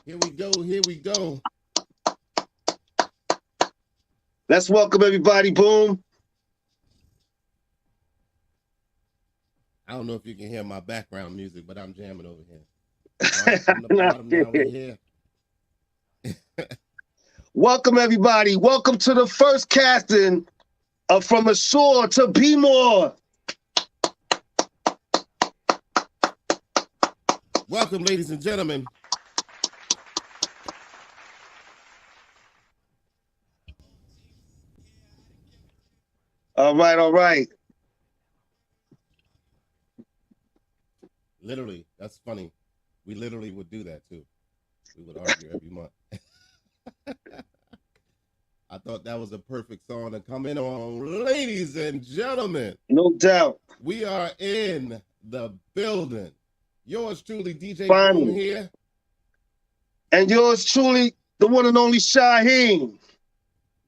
Here we go. Here we go. Let's welcome everybody. Boom. I don't know if you can hear my background music, but I'm jamming over here. All right, from the Nah, bottom now we here. welcome everybody. Welcome to the first casting of From the Shore to Bmore. Welcome, ladies and gentlemen. All right, all right. Literally, that's funny. We literally would do that too. We would argue every month. I thought that was a perfect song to come in on. Ladies and gentlemen, No doubt. we are in the building. Yours truly, DJ Finally. Boom here. And yours truly, the one and only Shaheem.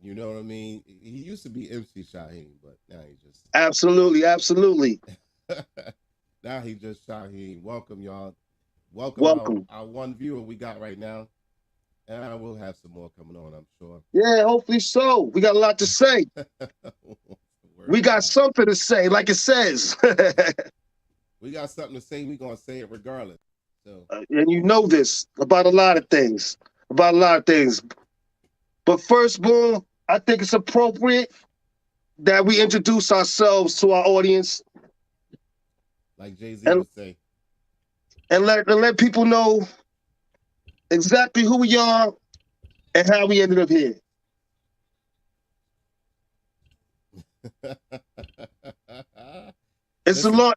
You know what I mean? He used to be MC Shaheem, but now he just Absolutely. now he just Shaheem. Welcome, y'all. Welcome. Our one viewer we got right now. And we'll have some more coming on, I'm sure. Yeah, hopefully so. We got a lot to say. We got something to say, like it says. We got something to say. We're going to say it regardless. So, and you know this about a lot of things. But first, Boom, I think it's appropriate that we introduce ourselves to our audience. Like Jay-Z would say. And let people know exactly who we are and how we ended up here. It's a long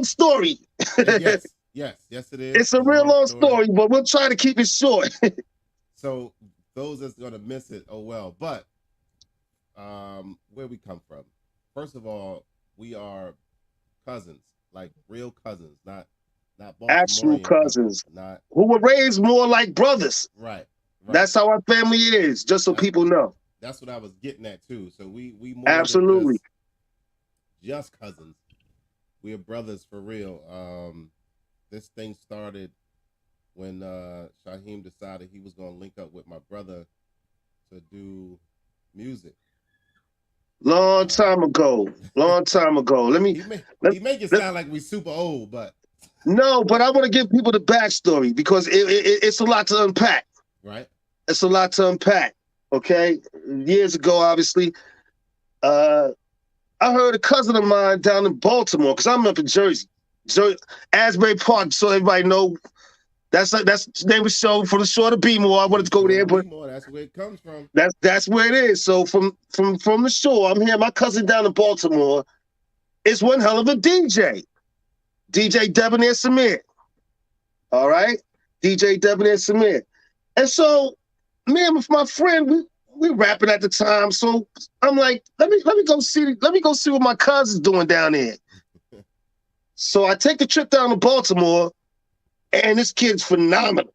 story. Yes, it is. It's a real long story, but we'll try to keep it short. So those that's gonna miss it, oh well. But where we come from. First of all, we are cousins, like real cousins, not actual cousins, not who were raised more like brothers. Right. That's how our family is, just so people know. That's what I was getting at too. So we more absolutely than just cousins. We're brothers for real. This thing started when Shaheem decided he was gonna link up with my brother to do music. Long time ago. Let me. He make it sound like we super old, but no. But I want to give people the backstory because it's a lot to unpack. Right. It's a lot to unpack. Okay. Years ago, obviously, I heard a cousin of mine down in Baltimore because I'm up in Jersey, Asbury Park. So everybody know that's the name of the show for the shore of Bmore. I wanted to go there, but that's where it comes from. That's where it is. So from the shore, I'm here. My cousin down in Baltimore is one hell of a DJ Debonair Samir. All right, DJ Debonair Samir, and so me and my friend we rapping at the time. So I'm like, let me go see what my cousin's doing down there. So I take the trip down to Baltimore. And this kid's phenomenal.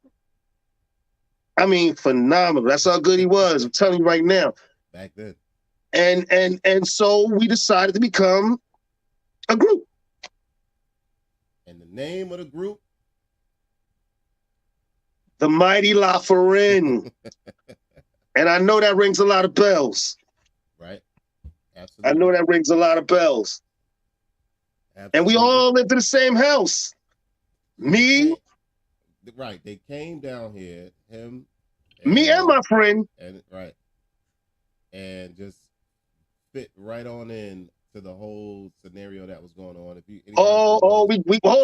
I mean, phenomenal. That's how good he was. I'm telling you right now. Back then. And so we decided to become a group. And the name of the group? The Mighty La Foreign. And I know that rings a lot of bells. Right. Absolutely. I know that rings a lot of bells. Absolutely. And we all lived in the same house. Me. Right. They came down here, him. Me and my friend. And right. And just fit right on in to the whole scenario that was going on. We hold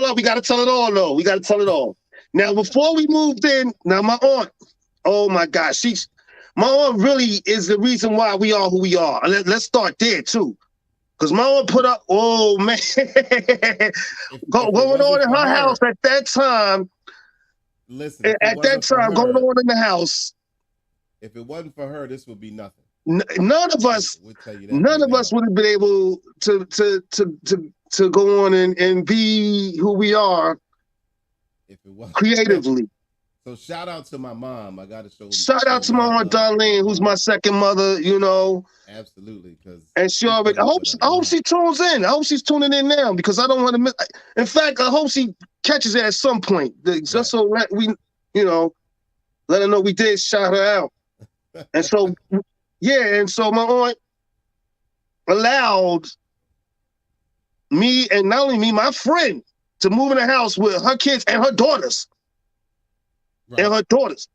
on. We got to tell it all, though. We got to tell it all. Now, before we moved in, now my aunt, oh my gosh, my aunt really is the reason why we are who we are. Let's start there too. Because my aunt put up, oh man, going on in her house at that time. Listen, at that time, going on in the house. If it wasn't for her, this would be nothing. None of us would have been able to go on and be who we are if it wasn't creatively. So shout out to my mom. I got to Shout show out to my mad aunt love to my Darlene, who's my mom. second mother. Absolutely, because And she she already. put up with a I hope lot. she tunes in. I hope she's tuning in now because I don't want to miss. In fact, I hope she catches it at some point, just Right. so that we, you know, let her know we did shout her out. And so, yeah, and so my aunt allowed me, and not only me, my friend, to move in the house with her kids and her daughters. Right. And her daughters.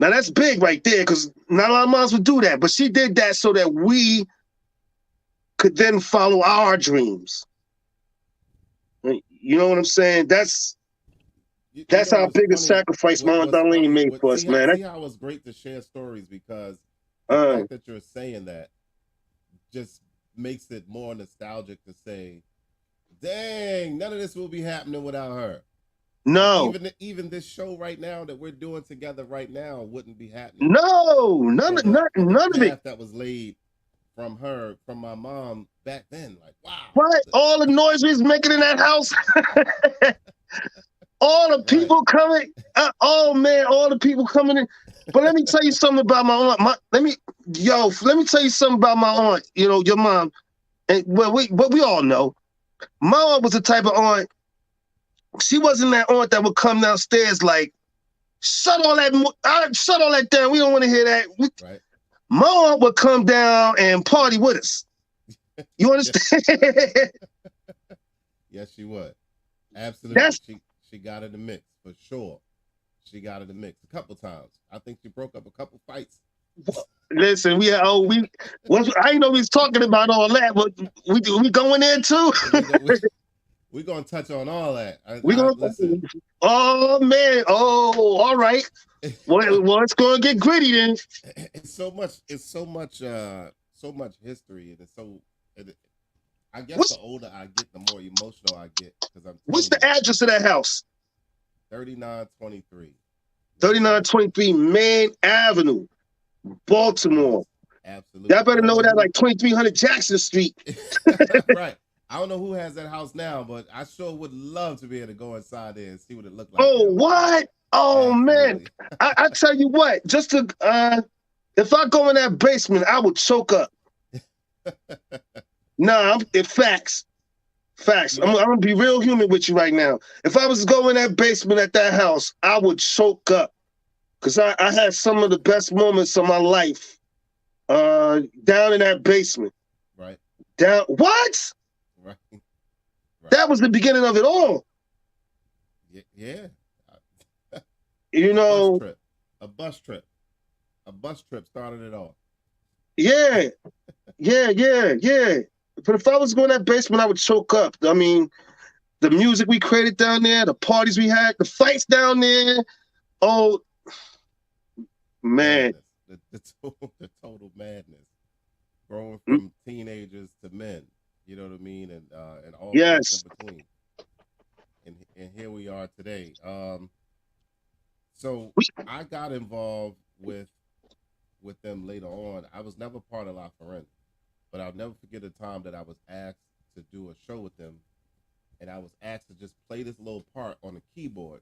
Now that's big right there, because not a lot of moms would do that, but she did that so that we could then follow our dreams. You know what I'm saying? That's how What's big a funny? sacrifice my aunt What's Darlene funny? made for us, man. See how it's great to share stories because the Uh, fact that you're saying that just makes it more nostalgic to say, "Dang, none of this will be happening without her." Like no, even this show right now that we're doing together right now wouldn't be happening no, for the none of it. path that was laid from her, from my mom back then. Like, wow. Right? All the noise we was making in that house, all the Right. people coming. Oh man, all the people coming in. But let me tell you something about my aunt. Let me tell you something about my aunt. You know, your mom, and but we all know, my aunt was the type of aunt. She wasn't that aunt that would come downstairs like, shut all that down. We don't want to hear that. Right. My aunt would come down and party with us. You understand? Yes, she would. Absolutely. That's She got in the mix for sure. She got in the mix a couple times. I think she broke up a couple fights. Listen. I didn't know we was talking about all that, but we going there too. We're gonna touch on all that. We gonna Listen. Oh man. Oh, all right. Well, it's gonna get gritty then. It's so much history, and it's so. I guess the older I get, the more emotional I get because I'm. What's the address of that house? 3923. 3923 Main Avenue, Baltimore. Absolutely. Y'all better know that, like 2300 Jackson Street. Right. I don't know who has that house now, but I sure would love to be able to go inside there and see what it looked like. Oh, what? Oh, man. I tell you what, just to, if I go in that basement, I would choke up. Nah, facts. Facts. I'm going to be real human with you right now. If I was to go in that basement at that house, I would choke up. Because I had some of the best moments of my life down in that basement. Right. What? Right. That was the beginning of it all. Yeah. You know. A bus trip started it all. Yeah. Yeah. But if I was going to that basement, I would choke up. I mean, the music we created down there, the parties we had, the fights down there. Oh, man. The total madness. Growing from teenagers to men. You know what I mean? And all things in between. And here we are today. So I got involved with them later on. I was never part of La Ferrand, but I'll never forget the time that I was asked to do a show with them, and I was asked to just play this little part on the keyboard.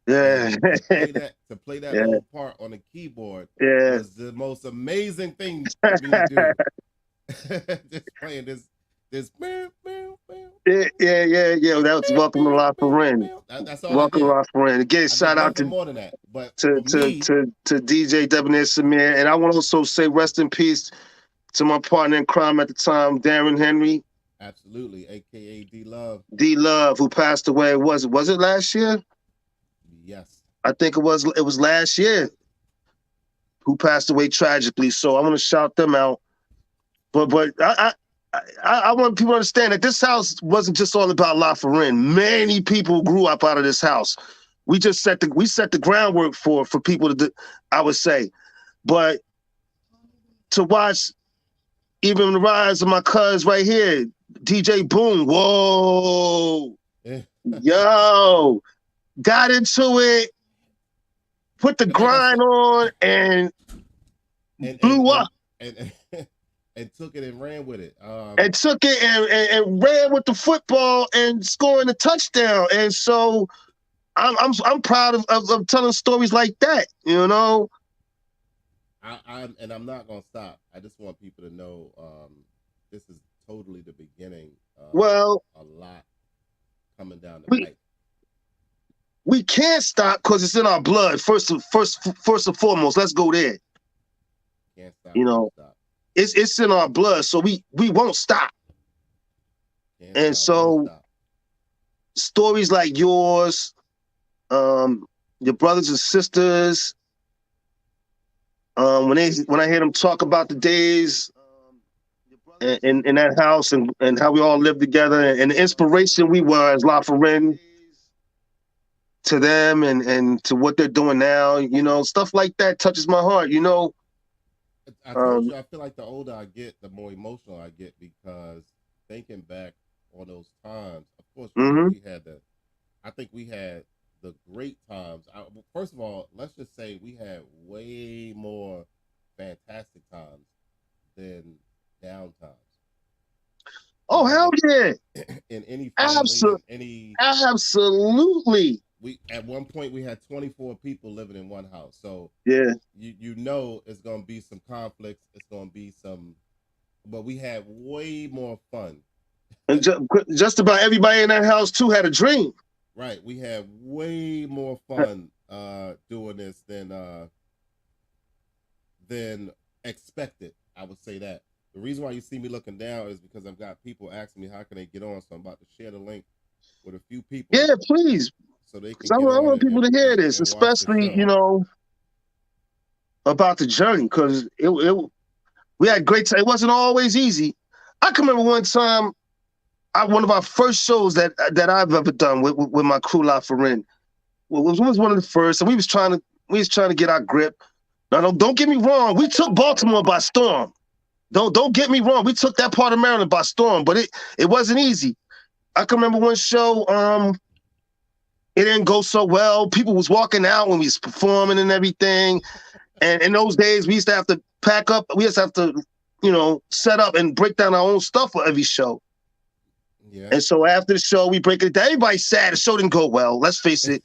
Yeah. To play that little part on the keyboard was the most amazing thing for me to do. Just playing this. Yeah. That was Welcome to La Ferrand. That's all. Welcome to La Ferrand. Again, shout out to more than that, but to DJ Debonair Samir, and I want to also say rest in peace to my partner in crime at the time, Darren Henry. Absolutely, aka D Love. D Love, who passed away. Was it last year? Yes, I think it was. It was last year. Who passed away tragically. So I want to shout them out. But I want people to understand that this house wasn't just all about La Ferrand. Many people grew up out of this house. We set the groundwork for people to do, I would say. But to watch even the rise of my cuz right here, DJ Boom, whoa, yo, got into it, put the grind on, and blew up. And took it and ran with it. And took it and ran with the football and scoring a touchdown. And so I'm proud of telling stories like that. You know. I'm not gonna stop. I just want people to know this is totally the beginning of Well, a lot coming down the we pipe. we can't stop because it's in our blood. First and foremost, let's go there. Can't stop, You won't know, stop. it's in our blood, so we won't stop. Can't And stop, won't so stop. stories like yours, um, your brothers and sisters, when I hear them talk about the days in that house and how we all lived together and the inspiration we were as La Foren to them and to what they're doing now, you know, stuff like that touches my heart, you know. I told you I feel like the older I get, the more emotional I get because thinking back on those times, of course, Mm-hmm. I think we had the great times. First of all, let's just say we had way more fantastic times than down times. Oh, hell yeah. In any family, in any Absolutely. we at one point we had 24 people living in one house. So Yeah. you know it's gonna be some conflicts, it's gonna be some, but we had way more fun. And just about everybody in that house too had a dream. Right. We had way more fun doing this than expected. I would say that. The reason why you see me looking down is because I've got people asking me how can they get on. So I'm about to share the link with a few people. Yeah, please. So they can I get on want people to hear this, and watch the especially, you show. know, about the journey, because we had great time. It wasn't always easy. I can remember one time, one of our first shows that I've ever done with my crew La Foren. Was one of the first, and we was trying to get our grip. Now, don't get me wrong, we took Baltimore by storm. Don't get me wrong, we took that part of Maryland by storm, but it wasn't easy. I can remember one show, it didn't go so well. People was walking out when we was performing and everything. And in those days, we used to have to pack up. We used to have to, you know, set up and break down our own stuff for every show. Yeah. And so after the show, we break it down. Everybody's sad. The show didn't go well. Let's face it.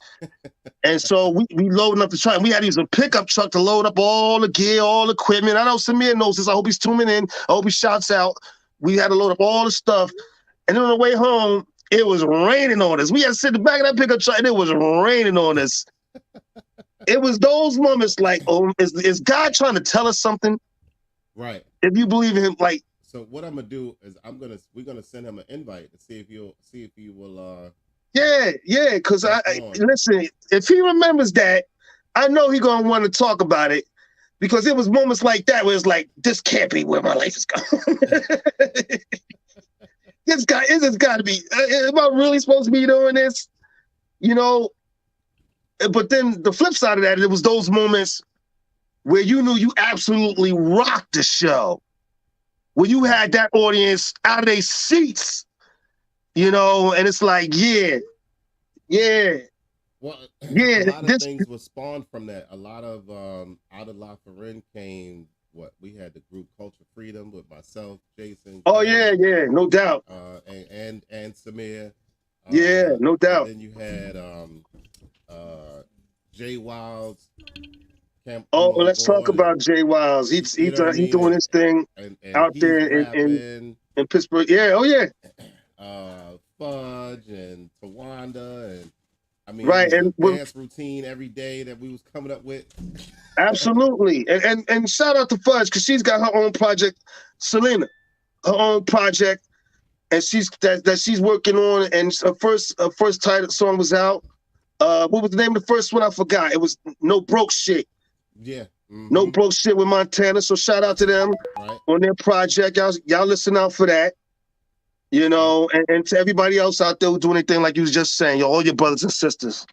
And so we loading up the truck. And we had to use a pickup truck to load up all the gear, all the equipment. I know Samir knows this. I hope he's tuning in. I hope he shouts out. We had to load up all the stuff. And then on the way home, it was raining on us. We had to sit in the back of that pickup truck and it was raining on us. It was those moments like, oh, is God trying to tell us something? Right. If you believe in him, like. So what I'm gonna do is we're gonna send him an invite to see if he will. Yeah, because I listen. If he remembers that, I know he's gonna want to talk about it because it was moments like that where it's like, this can't be where my life is going. It's got to be. Am I really supposed to be doing this? You know. But then the flip side of that, it was those moments where you knew you absolutely rocked the show, where you had that audience out of their seats, you know, and it's like, yeah. Well, yeah, a lot of things were spawned from that. A lot of out of La Foren came what we had the group Culture Freedom with myself, Jason. Oh Gary, yeah, no doubt. And Samir. Yeah, no doubt. And then you had Jay Wilds. Oh, let's talk about Jay Wilds. He's doing his thing and out there in Pittsburgh. Yeah, oh yeah. Fudge and Tawanda and I mean, right, and dance routine every day that we was coming up with. Absolutely, and shout out to Fudge because she's got her own project, Selena, her own project, and she's working on. And her first title song was out. What was the name of the first one? I forgot. It was No Broke Shit. Yeah. Mm-hmm. No Broke Shit with Montana. So shout out to them on their project. Y'all listen out for that. You know, and to everybody else out there who do anything like you was just saying, all your brothers and sisters.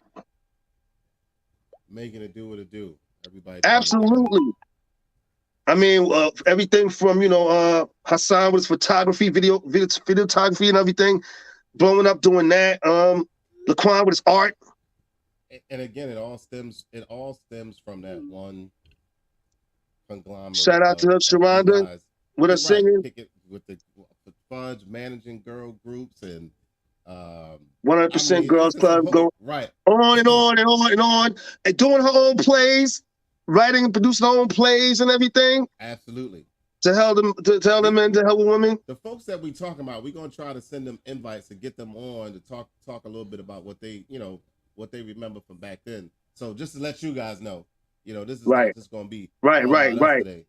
Making it do what it do. Everybody. Absolutely. I mean, everything from, you know, Hassan with his photography, videography and everything, blowing up doing that. Laquan with his art. And again, it all stems from that one conglomerate. Shout out to her, Sharonda, with her singing. With the Fudge managing girl groups and Um, I 100% mean, it's Girls just a Club, whole go right. on and on and on and on, and doing her own plays, writing and producing her own plays and everything Absolutely. to tell The, them and to help women. the folks that we talking about, we're gonna try to send them invites to get them on to talk a little bit about what they what they remember from back then. So just to let you guys know, this is not Right, just gonna be right, all right, about us right. today.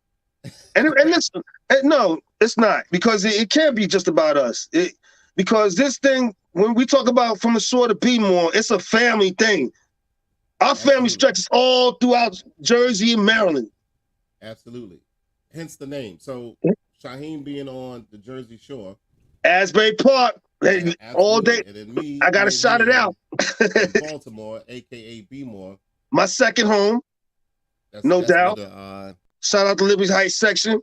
And listen, no, it's not because it can't be just about us. Because this thing, when we talk about from the shore to Bmore, it's a family thing. Our family Absolutely. stretches all throughout Jersey and Maryland. Absolutely. Hence the name. So Shaheem being on the Jersey Shore. Asbury Park, all day. Absolutely. And then me I gotta being shout it here out. in Baltimore, aka Bmore. My second home, That's no that's where doubt. the Shout out to Liberty Heights section.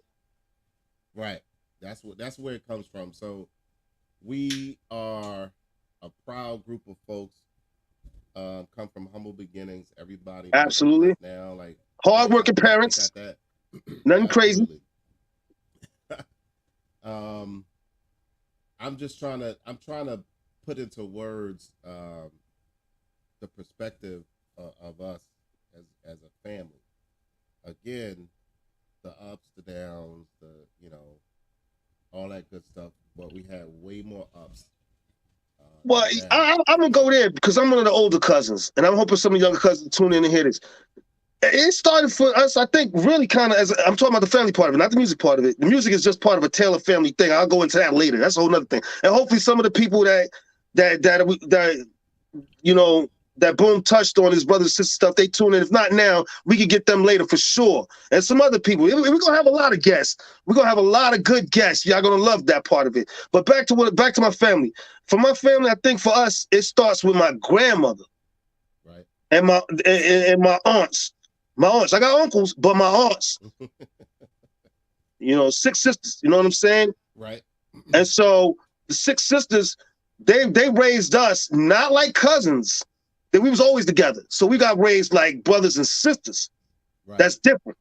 right. That's where it comes from. So we are a proud group of folks. Come from humble beginnings. Everybody making it Absolutely. now. Like I Hardworking definitely parents. got that. Nothing crazy. Absolutely. um, I'm trying to put into words the perspective of us as a family. Again, the ups, the downs, the all that good stuff. But we had way more ups Well, than downs. I'm gonna go there because I'm one of the older cousins, and I'm hoping some of the younger cousins tune in and hear this. It started for us, I think, really kind of as I'm talking about the family part of it, not the music part of it. The music is just part of a Taylor family thing. I'll go into that later. That's a whole other thing. And hopefully, some of the people that you know that Boom touched on his brother and sister stuff, they tune in. If not now, we could get them later for sure. And some other people. We're gonna have a lot of guests. We're gonna have a lot of good guests. Y'all gonna love that part of it. But back to my family. For my family, I think for us, it starts with my grandmother. Right. And my aunts. My aunts. I got uncles, but my aunts. 6 sisters. You know what I'm saying? Right. And so the 6 sisters, they raised us not like cousins. That we was always together. So we got raised like brothers and sisters. Right. That's different.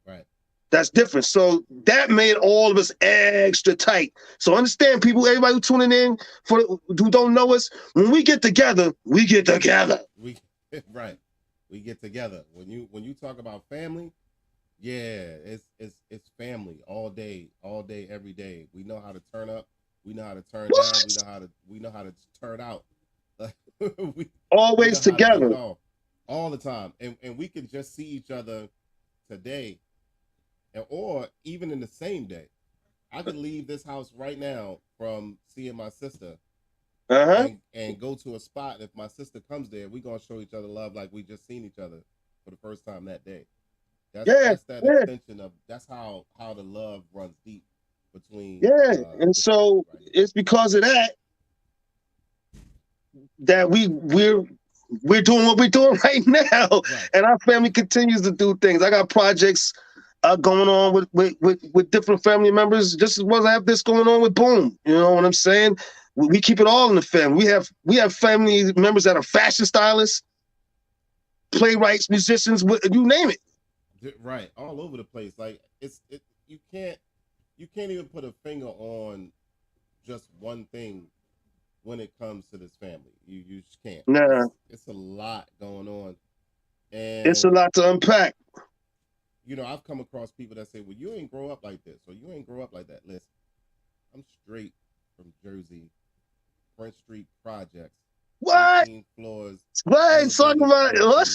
Right. That's different. So that made all of us extra tight. So understand, people, everybody who tuning in who don't know us, when we get together, we get together. Right. We get together. When you talk about family, yeah, it's family all day, every day. We know how to turn up. We know how to turn down. We know how to turn out. we Always know how to do together. it all the time, and we can just see each other today, or even in the same day. I could leave this house right now from seeing my sister, and go to a spot. If my sister comes there, we're gonna show each other love like we just seen each other for the first time that day. That's that extension of that's how the love runs deep between and so right. It's because of that we're doing what we're doing right now, Right. and our family continues to do things. I got projects going on with different family members, just as well as I have this going on with Boom. You know what I'm saying? We keep it all in the family. We have family members that are fashion stylists, playwrights, musicians, you name it. Right, all over the place. Like you can't even put a finger on just one thing when it comes to this family. You just can't. Nah, it's a lot going on, it's a and lot to unpack. I've come across people that say, "Well, you ain't grow up like this, or you ain't grow up like that." Listen, I'm straight from Jersey, French Street Projects, What? 18 floors, What? Talking about what?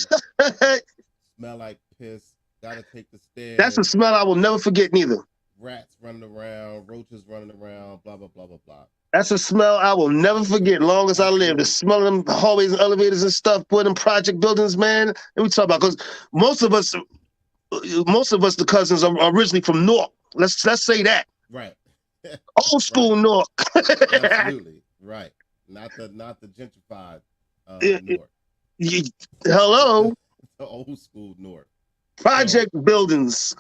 smell like piss. Gotta take the stairs. That's a smell I will never forget, neither. Rats running around, roaches running around, blah blah blah blah blah. That's a smell I will never forget, long as I live. The smell of them hallways and elevators and stuff, boy, them project buildings, man. And we talk about because most of us, the cousins are originally from Newark. Let's say that. Right. Old school right. Newark. Absolutely right. Not the gentrified Newark. Hello. The old school Newark. Project buildings.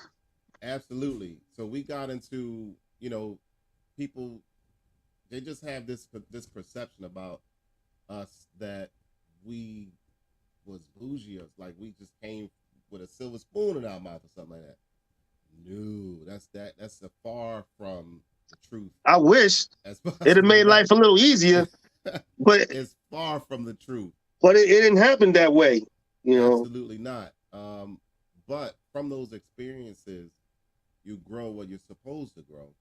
Absolutely. So we got into people. They just have this perception about us that we was bougie, like we just came with a silver spoon in our mouth or something like that. No, that's a far from the truth. I wish it'd have made life a little easier. but It's far from the truth. it didn't happen that way, you know. Absolutely not. But from those experiences, you grow what you're supposed to grow,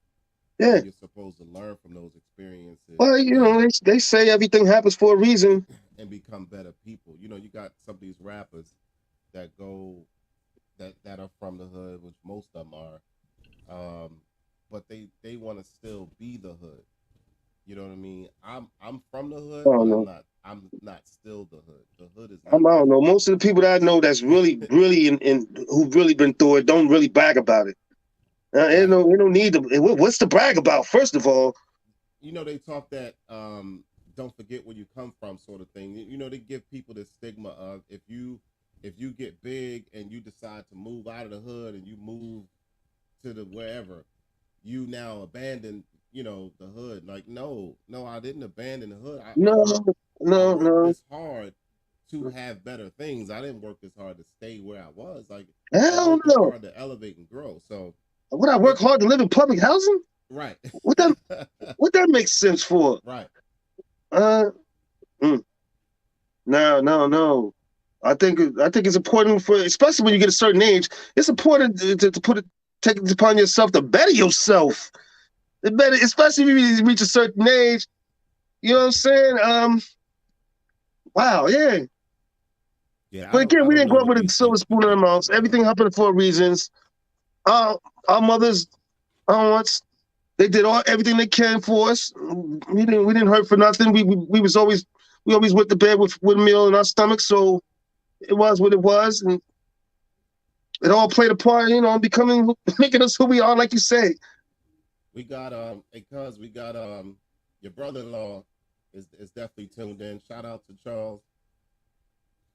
Yeah. and you're supposed to learn from those experiences Well, you know, they say everything happens for a reason. and become better people. You know, you got some of these rappers that go that are from the hood, which most of them are, but they want to still be the hood. You know what I mean? I'm from the I hood, but don't I'm know. not. I'm not still the hood. The hood is I not don't me. know. Most of the people that I know that's really, really in who've really been through it don't really brag about it. Right. They don't need to. What's to brag about? First of all, You know, they talk that don't forget where you come from, sort of thing. You know, they give people this stigma of if you get big and you decide to move out of the hood and you move to the wherever, you now abandon, the hood. Like, no, I didn't abandon the hood. I no, worked I no, worked no. this hard to have better things. I didn't work this hard to stay where I was. Like, I Hell worked this no. hard to elevate and grow. So Would I work it hard to live in public housing? right. What that what that makes sense for? Right. Uh, mm, no, no, no. I think it's important for, especially when you get a certain age, it's important to put it, take it upon yourself to better yourself. The better, especially if you reach a certain age. You know what I'm saying? Wow, yeah. Yeah, I But don't again, I we don't didn't grow know up what with a these silver people be spoon in our thinking mouths. sometimes. Everything happened for reasons. Our mothers, our aunts, they did everything they can for us. We didn't hurt for nothing. We always went to bed with a meal in our stomach. So it was what it was, and it all played a part, in becoming making us who we are, like you say. We got because we got your brother-in-law is definitely tuned in. Shout out to Charles.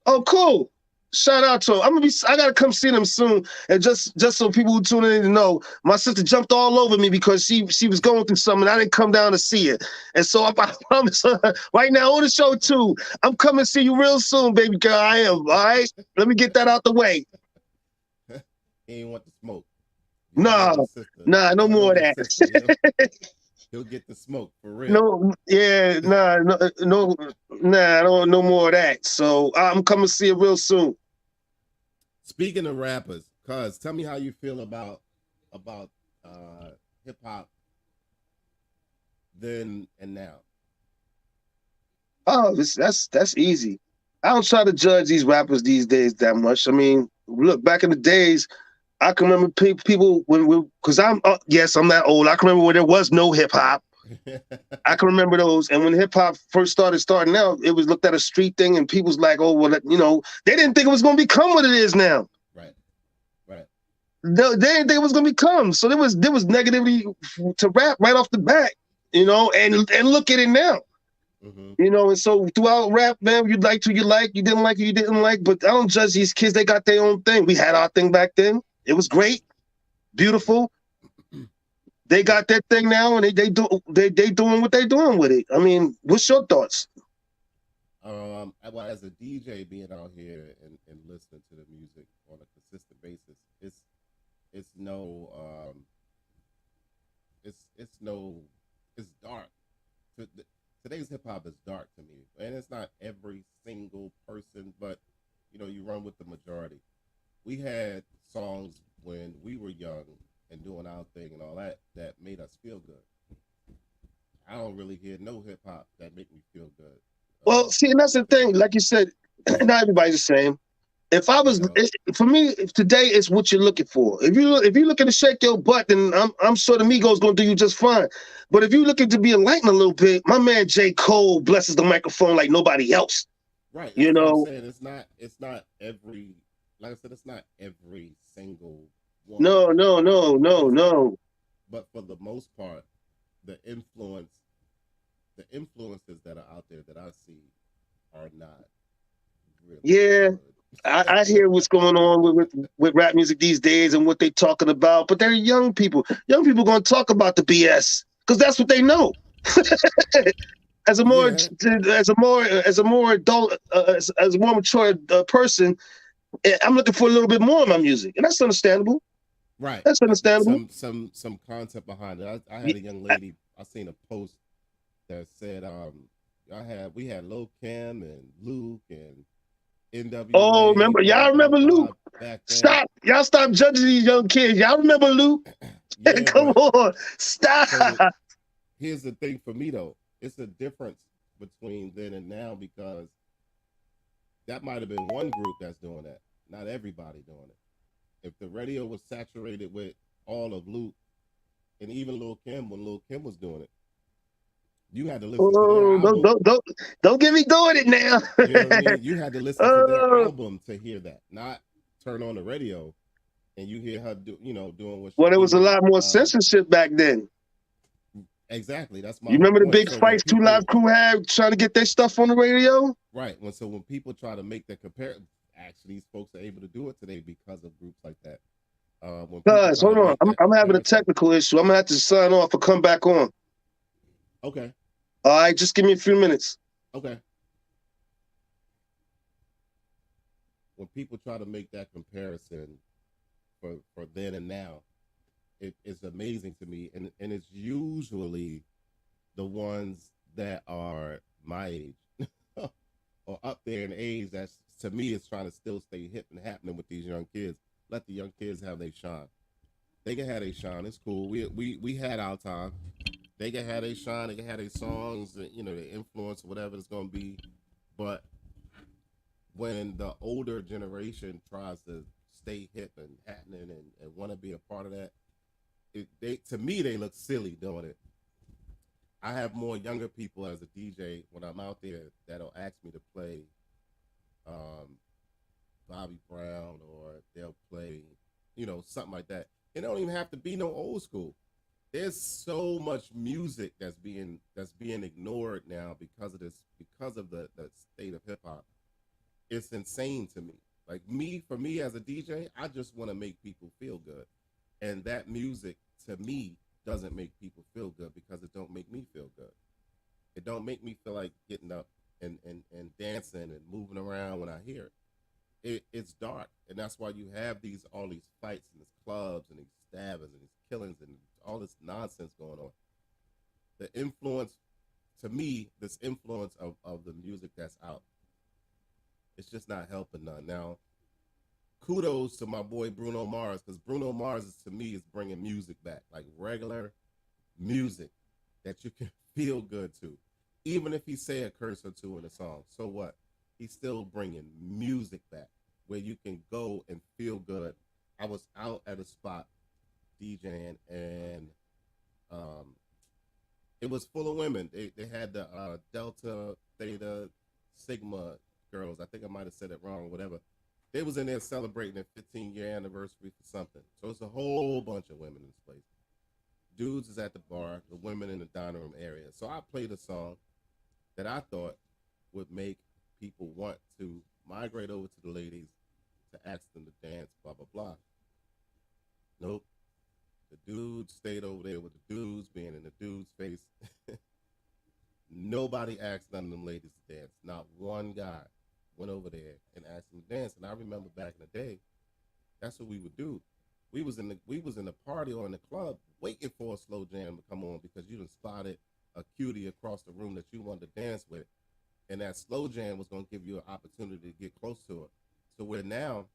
Oh, cool. Shout out to him. I gotta come see them soon. And just so people who tune in to know, my sister jumped all over me because she was going through something. I didn't come down to see her. And so I promise her right now on the show too. I'm coming to see you real soon, baby girl. I am. All right. Let me get that out the way. He ain't want the smoke. Y'all know Nah, your sister. nah, no Y'all know more of your that. sister. He'll get the smoke for real. No, yeah, nah, no, nah, I don't no more of that. So I'm coming to see it real soon. Speaking of rappers, cuz tell me how you feel about hip hop then and now. Oh, that's easy. I don't try to judge these rappers these days that much. I mean, look back in the days, I can remember people because yes, I'm that old. I can remember when there was no hip hop. I can remember those, and when hip hop first starting out, it was looked at a street thing, and people's like, oh well, they didn't think it was going to become what it is now. Right. Right. They didn't think it was going to become. So there was negativity to rap right off the bat, and look at it now. Mm-hmm. And so throughout rap, man, you liked who you like, you didn't like who you didn't like. But I don't judge these kids. They got their own thing. We had our thing back then. It was great, beautiful. They Well, got their thing now, and they doing what they doing with it. I mean, what's your thoughts? well, as a DJ being out here and listening to the music on a consistent basis, it's no it's no it's dark. Today's hip hop is dark to me, and it's not every single person, but you run with the majority. We had songs when we were young and doing our thing and all that made us feel good. I don't really hear no hip hop that make me feel good. Well, see, and that's the thing. Like you said, not everybody's the same. If I You was, know, for me, if today is what you're looking for. If you looking to shake your butt, then I'm sure the Migos gonna do you just fine. But if you're looking to be enlightened a little bit, my man J. Cole blesses the microphone like nobody else. right? You That's what I'm know, saying. It's not every like I said. It's not every single one no, that no, I no, can no, listen to, no. but for the most part, the influences that are out there that I see are not really Yeah, good. I hear what's going on with rap music these days and what they talking about, but they're young people. Young people gonna talk about the BS because that's what they know. As a more Yeah, adult, as a more mature person, I'm looking for a little bit more in my music, and that's understandable. right. That's understandable. Some concept behind it. I had a young lady. I seen a post that said, We had Lil Kim and Luke and Oh, NWA, remember? Y'all remember Luke? R&B back then. Stop. Y'all stop judging these young kids. Y'all remember Luke? Yeah, Come but on. Stop. so here's the thing for me though. It's a difference between then and now because that might have been one group that's doing that. Not everybody doing it. If the radio was saturated with all of Luke and even Lil Kim when Lil Kim was doing it, you had to listen to their Oh, album. don't get me doing it now. You know what I mean? You had to listen to their Oh, album to hear that, not turn on the radio and you hear her doing what she well, there was a do. lot more censorship back then. Exactly. That's my You whole remember the point. big So when fights Two Live people Crew had trying to get their stuff on the radio? right when people try to make the comparison, actually, these folks are able to do it today because of groups like that. When people Guys, try hold to on. make that I'm having a comparison, technical issue. I'm gonna have to sign off or come back on. okay, All right, just give me a few minutes. okay. When people try to make that comparison for then and now, it's amazing to me, and it's usually the ones that are my age or up there in age. That's to me is trying to still stay hip and happening with these young kids. Let the young kids have their shine. They can have their shine. It's cool. We had our time. They can have their shine. They can have their songs. Their influence, whatever it's gonna be. But when the older generation tries to stay hip and happening and want to be a part of that, they to me they look silly doing it. I have more younger people as a DJ when I'm out there that'll ask me to play um, Bobby Brown or they'll play, something like that. It don't even have to be no old school. There's so much music that's being ignored now because of the state of hip hop. It's insane to me. Like for me as a DJ, I just want to make people feel good. And that music to me doesn't make people feel good because it don't make me feel good. It don't make me feel like getting up and dancing and moving around when I hear it's dark, and that's why you have all these fights and these clubs and these stabbings and these killings and all this nonsense going on. The influence, to me, this influence of the music that's out, it's just not helping none. Now, kudos to my boy Bruno Mars because Bruno Mars to me is bringing music back, like regular music that you can feel good to, even if he say a curse or two in a song. So what? He's still bringing music back where you can go and feel good. I was out at a spot DJing and um, it was full of women. They had the Delta Theta Sigma girls. I think I might have said it wrong, whatever. They was in there celebrating their 15-year anniversary for something. So it's a whole bunch of women in this place. Dudes is at the bar, the women in the dining room area. So I played a song that I thought would make people want to migrate over to the ladies to ask them to dance, blah, blah, blah. Nope. The dudes stayed over there with the dudes being in the dude's face. Nobody asked none of them ladies to dance. Not one guy went over there and asked them to dance. And I remember back in the day, that's what we would do. We was in the party or in the club waiting for a slow jam to come on because you done spotted a cutie across the room that you wanted to dance with. And that slow jam was going to give you an opportunity to get close to her. So where now,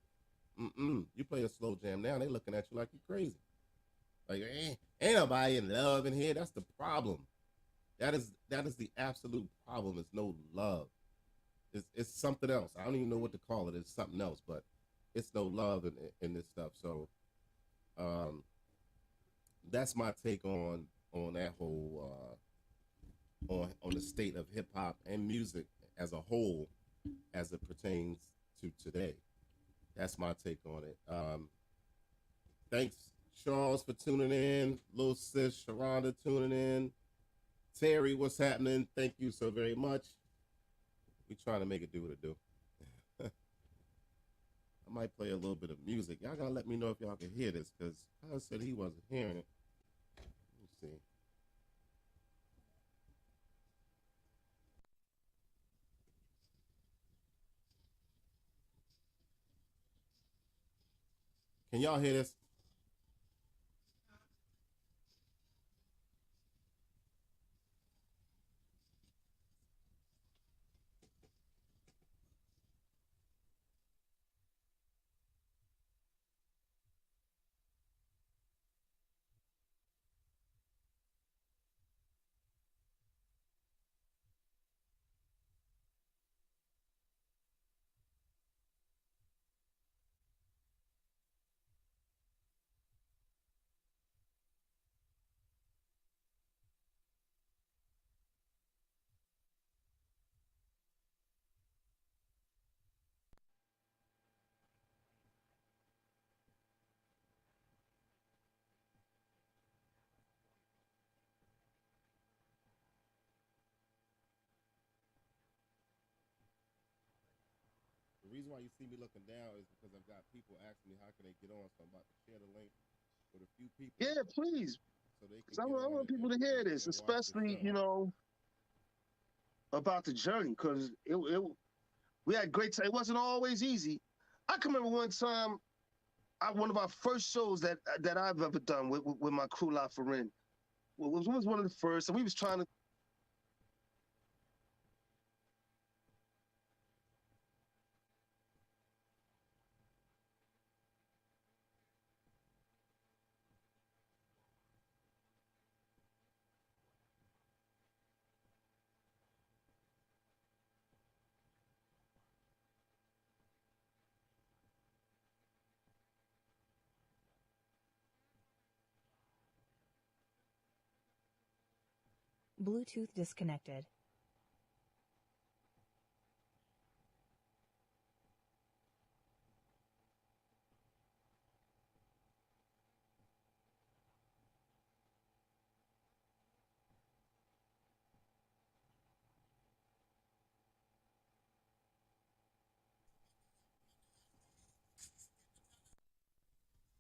you play a slow jam now, they looking at you like you're crazy. Like, ain't nobody in love in here. That's the problem. That is the absolute problem. It's no love. It's something else. I don't even know what to call it. It's something else, but it's no love in this stuff. So, that's my take on that whole on the state of hip hop and music as a whole, as it pertains to today. That's my take on it. Thanks, Charles, for tuning in. Little sis Sharonda tuning in. Terry, what's happening? Thank you so very much. We trying to make it do what it do. I might play a little bit of music. Y'all gotta let me know if y'all can hear this, because Kyle said he wasn't hearing it. Let me see. Can y'all hear this? The reason why you see me looking down is because I've got people asking me how can they get on. So I'm about to share the link with a few people Yeah, please. so they can Because I get on want people to hear this, and watch the especially, show. about the journey, because we had great time. It wasn't always easy. I can remember one time, one of our first shows that I've ever done with my crew La Farin. Was one of the first, and we was trying to. Bluetooth disconnected.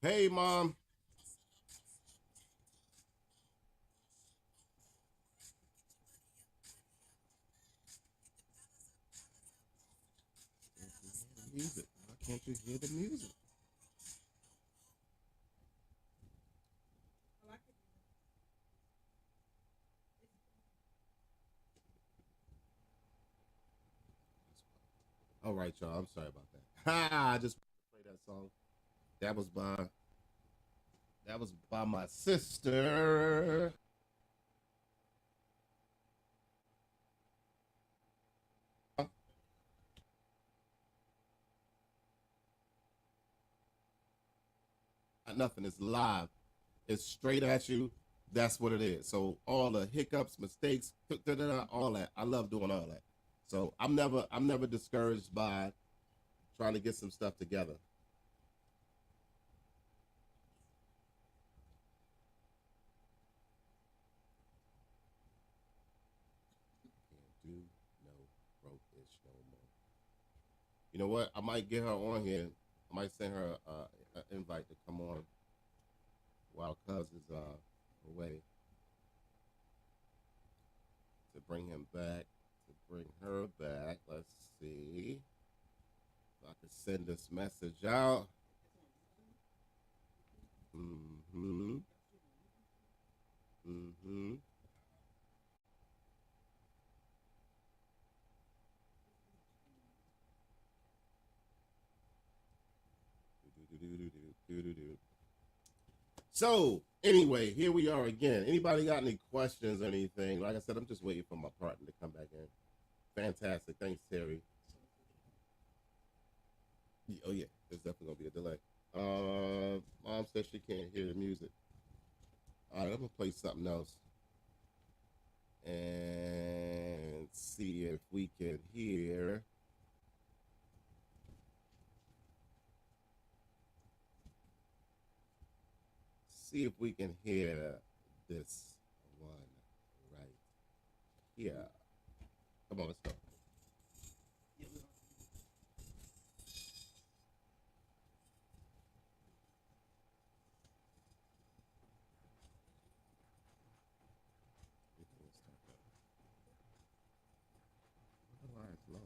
Hey, Mom. Music. Why can't you hear the music? All right, y'all. I'm sorry about that. Ha! I just played that song. That was by my sister. Nothing. It's live. It's straight at you. That's what it is. So all the hiccups, mistakes, all that. I love doing all that. So I'm never discouraged by trying to get some stuff together. Can't do no broke ish no more. You know what? I might get her on here. I might send her an invite to come on while Cuz is away to bring him back, to bring her back. Let's see if I can send this message out. Mm-hmm. Mm-hmm. So anyway, here we are again. Anybody got any questions or anything? Like I said, I'm just waiting for my partner to come back in. Fantastic. Thanks, Terry. Oh yeah, there's definitely gonna be a delay. Mom says she can't hear the music. All right, I'm gonna play something else and see if we can hear. See if we can hear this one right here. Come on, let's go. Why it's low?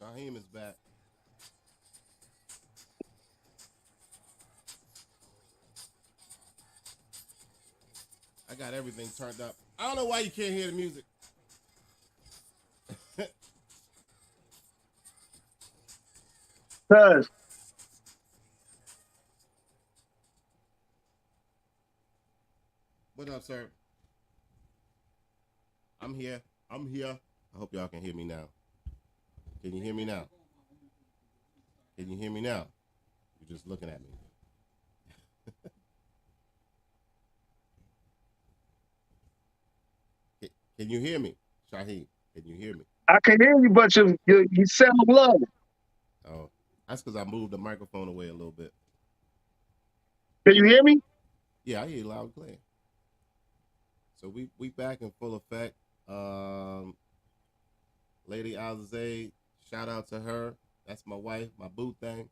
Shaheem is back. I got everything turned up. I don't know why you can't hear the music. Cuz. What up, sir? I'm here. I'm here. I hope y'all can hear me now. Can you hear me now? Can you hear me now? You're just looking at me. Can you hear me, Shaheem? Can you hear me? I can hear you, but you sound low. Oh, that's because I moved the microphone away a little bit. Can you hear me? Yeah, I hear you loud and clear. So we back in full effect. Lady Alize, shout out to her. That's my wife, my boo thing.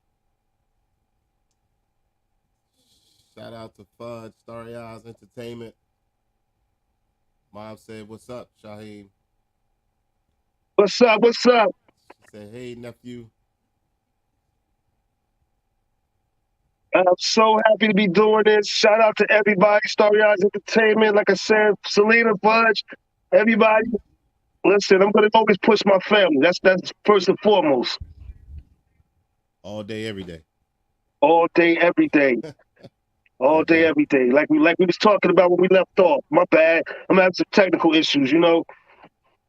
Shout out to Fudge, Starry Eyes Entertainment. Mom said, "What's up, Shaheem?" What's up? What's up? She said, "Hey, nephew." I'm so happy to be doing this. Shout out to everybody, Starry Eyes Entertainment. Like I said, Selena, Fudge, everybody. Listen, I'm gonna always push my family. That's first and foremost. All day, every day. All day, every day. All day, every day. Like we was talking about when we left off. My bad. I'm having some technical issues, you know.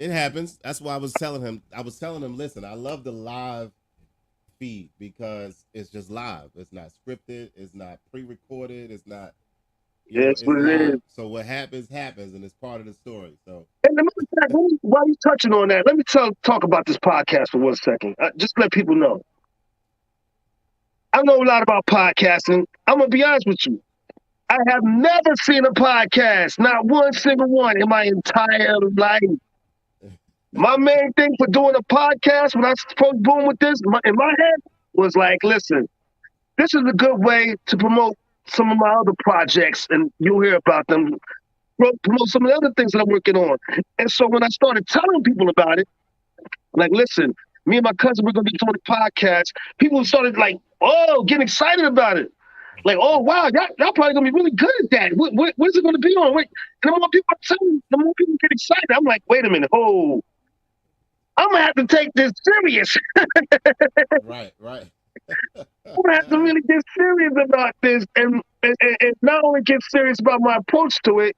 It happens. That's why I was telling him. Listen, I love the live feed because it's just live. It's not scripted. It's not pre-recorded. It's not. It's what it live. is. So what happens, and it's part of the story. So. And while you touching on that, let me talk about this podcast for 1 second. Just let people know. I know a lot about podcasting. I'm gonna be honest with you. I have never seen a podcast, not one single one, in my entire life. My main thing for doing a podcast when I spoke boom with this in my head was like, listen, this is a good way to promote some of my other projects, and you'll hear about them. Promote some of the other things that I'm working on. And so when I started telling people about it, like, listen, me and my cousin, we're going to be doing a podcast. People started like, oh, getting excited about it. Like, oh, wow, y'all probably going to be really good at that. What's it going to be on? Wait. And the more people are telling, the more people get excited. I'm like, wait a minute. Oh, I'm going to have to take this serious. Right. I'm going to have to really get serious about this and not only get serious about my approach to it,